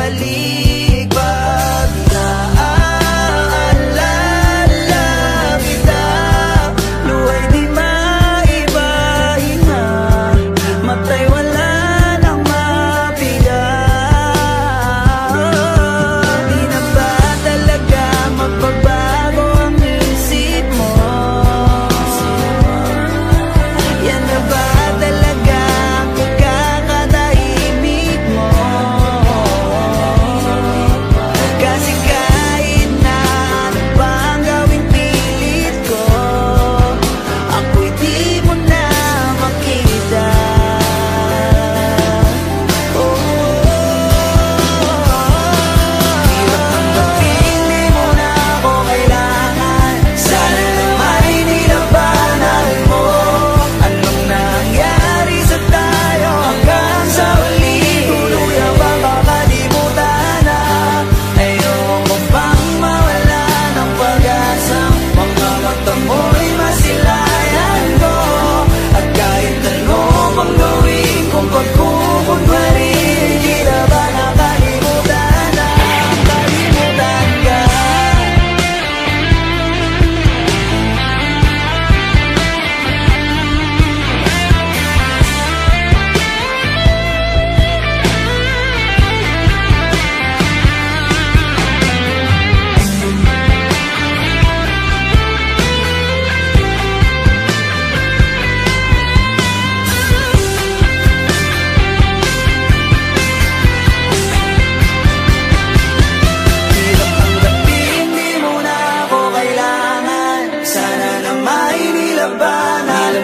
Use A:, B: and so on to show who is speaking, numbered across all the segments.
A: babalik pag naaalala kita. Luwa'y di maibahin na, matay wala nang mapiga. Di na ba talaga magbabago ang isip mo? Yan na ba talaga ang pagkakatahimik mo? Kasi kahit na ano pa ang gawing pilit ko, ako'y di mo na makita. Hirap tanggapin, di mo na ako kailangan. Sana naman nilabanan mo. Anong nangyari sa tayo hanggang sa huli? Tuluyan ba kakalimutan na? Ayoko bang mawala ng pag-asa? Mga mata mo'y masilayan ko. At kahit ano pang gawin kong pagkukunwari, di na ba nakalimutan na? Kalimutan ka. Hirap tanggapin, di mo na ako kailangan. Sana na may nilabanan.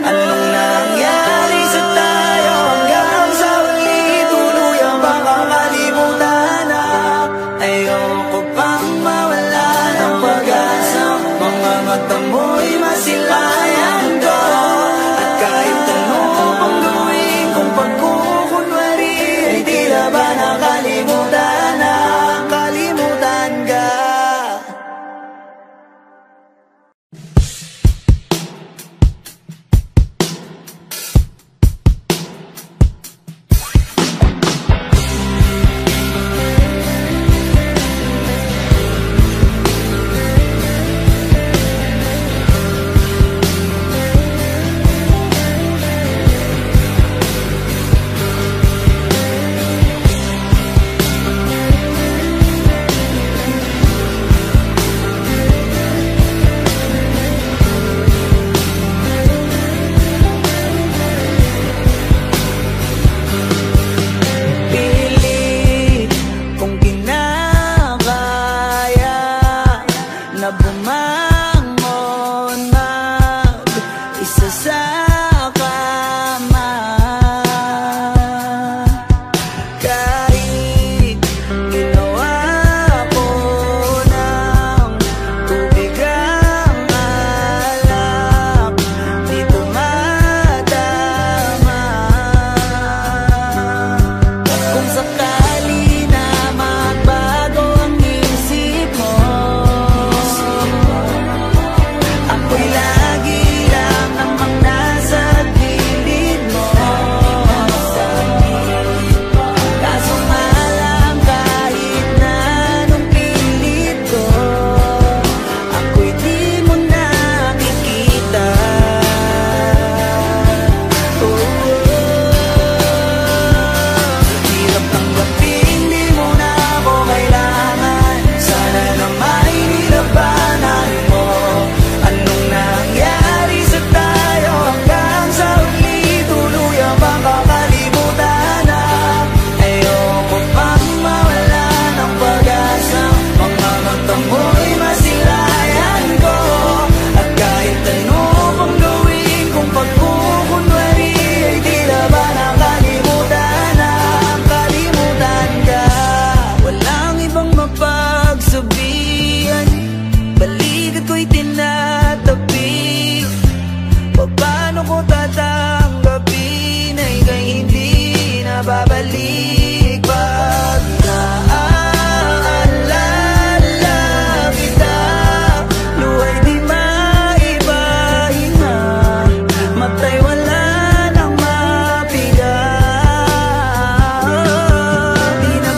A: Anong nangyari sa tayo hanggang sa huli? Tuluyan ba kakalimutan na? Ayoko pang mawala ng pag-asa. Mga mata mo'y masilayan ko. At kahit ano pang gawin kong pagkukunwari, ay di na ba nakalimutan na? Kalimutan ka. Pilit kung kinakaya na bumangon mag-isa sa kama. Kahit ginawa ko ng tubig ang alak, di tumatama. Kung sakali na magbago ang isip mo, ako'y lagi lang namang nasa gilid mo. Kaso nga lang kahit na anong pilit ko, ako'y di mo nakikita. Hirap tanggapin, di mo na ako kailangan. Sana na may nilabanan mo. Anong nangyari sa tayo hanggang sa huli? Tuluyan ba kakalimutan na? Ayoko pang mawala ng pag-asa. Mga mata mo'y masilayan ko. At kahit ano pang gawin kong pagkukunwari, ay di na ba nakalimutan na? Kalimutan ka. Walang ibang mapagsabihan, balikat ko'y tinatabi. Paano ko tatanggapin ay kay hindi na babalik pag naaalala kita. Luwa'y di maibahin na, matay wala nang mapiga. Di na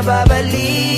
A: babalik.